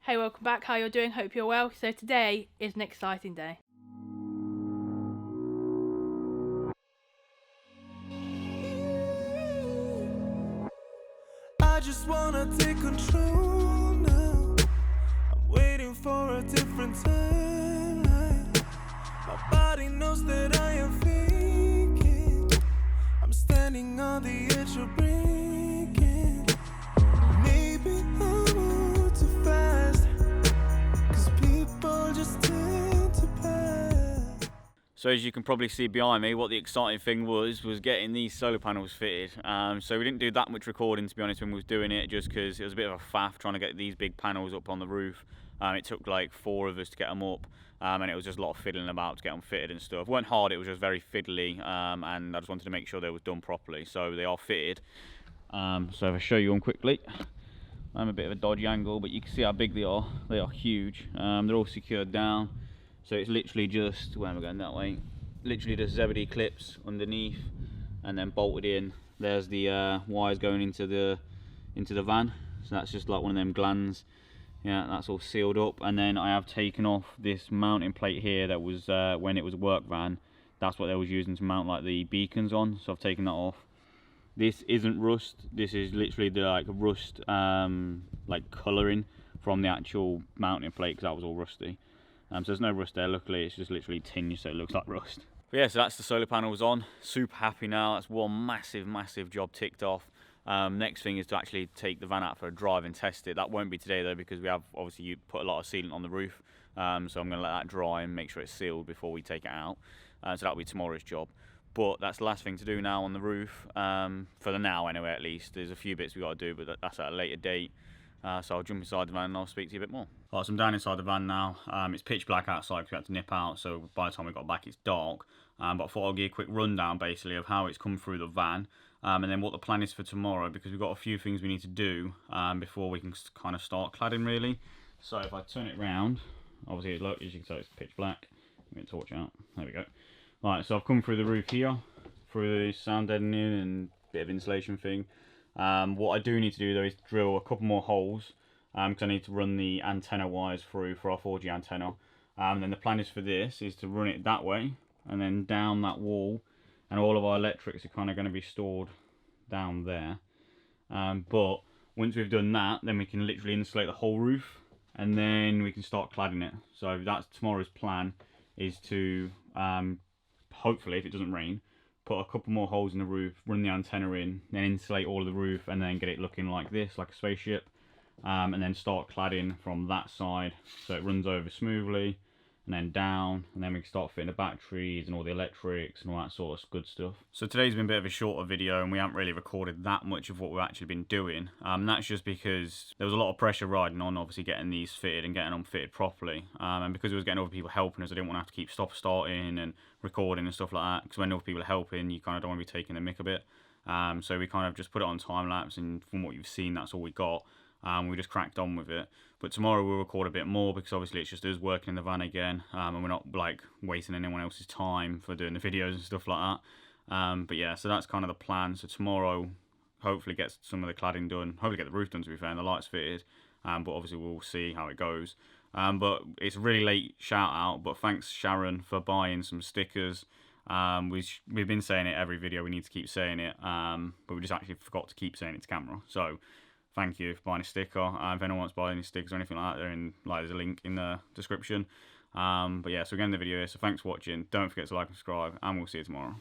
Hey, welcome back. How you're doing? Hope you're well. So today is an exciting day. I just wanna take control now. I'm waiting for a different timeline. My body knows that I am faking. I'm standing on the edge of breaking. Maybe I move too fast, 'cause people just tend to pass. So as you can probably see behind me, what the exciting thing was getting these solar panels fitted. So we didn't do that much recording, to be honest, when we was doing it, just because it was a bit of a faff trying to get these big panels up on the roof. It took like 4 of us to get them up, and it was just a lot of fiddling about to get them fitted and stuff. It weren't hard, it was just very fiddly, and I just wanted to make sure they was done properly. So they are fitted. So if I show you them quickly, I'm a bit of a dodgy angle, but you can see how big they are. They are huge. They're all secured down. So it's literally just, where am I going, that way? Literally just Zebedee clips underneath and then bolted in. There's the wires going into the van. So that's just like one of them glands. Yeah, that's all sealed up. And then I have taken off this mounting plate here that was, when it was a work van, that's what they was using to mount like the beacons on. So I've taken that off. This isn't rust. This is literally the like rust, like colouring from the actual mounting plate, because that was all rusty. So there's no rust there, luckily. It's just literally tinged so it looks like rust. But yeah, so that's the solar panels on. Super happy now. That's one massive job ticked off. Next thing is to actually take the van out for a drive and test it. That won't be today though, because we have obviously put a lot of sealant on the roof. So I'm going to let that dry and make sure it's sealed before we take it out. So that'll be tomorrow's job. But that's the last thing to do now on the roof, for the now anyway at least. There's a few bits we got to do, but that's at a later date. So I'll jump inside the van and I'll speak to you a bit more. Right, so I'm down inside the van now. It's pitch black outside because we had to nip out, so by the time we got back it's dark. But I thought I'll give you a quick rundown basically of how it's come through the van, and then what the plan is for tomorrow, because we've got a few things we need to do before we can kind of start cladding really. So if I turn it round, obviously look, as you can see it's pitch black. Let me get the torch out, there we go. Right, so I've come through the roof here, through the sound deadening and bit of insulation thing. What I do need to do though is drill a couple more holes, because I need to run the antenna wires through for our 4G antenna. And then the plan is for this is to run it that way and then down that wall, and all of our electrics are kind of going to be stored down there. But once we've done that, then we can literally insulate the whole roof and then we can start cladding it. So that's tomorrow's plan, is to hopefully, if it doesn't rain, put a couple more holes in the roof, run the antenna in, then insulate all of the roof and then get it looking like this, like a spaceship, and then start cladding from that side so it runs over smoothly, and then down, and then we can start fitting the batteries and all the electrics and all that sort of good stuff. So today's been a bit of a shorter video and we haven't really recorded that much of what we've actually been doing. That's just because there was a lot of pressure riding on obviously getting these fitted and getting them fitted properly, and because we was getting other people helping us, I didn't want to have to keep starting and recording and stuff like that, because when other people are helping you kind of don't want to be taking the mick a bit. So we kind of just put it on time lapse, and from what you've seen that's all we got. We just cracked on with it. But tomorrow we'll record a bit more, because obviously it's just us working in the van again, and we're not like wasting anyone else's time for doing the videos and stuff like that. But yeah, so that's kind of the plan. So tomorrow hopefully get some of the cladding done, hopefully get the roof done to be fair, and the lights fitted, but obviously we'll see how it goes. But it's a really late shout out, but thanks Sharon for buying some stickers. We've been saying it every video, we need to keep saying it, but we just actually forgot to keep saying it to camera. So thank you for buying a sticker. If anyone wants to buy any stickers or anything like that, there's a link in the description. But yeah, so again the video here, so thanks for watching. Don't forget to like and subscribe, and we'll see you tomorrow.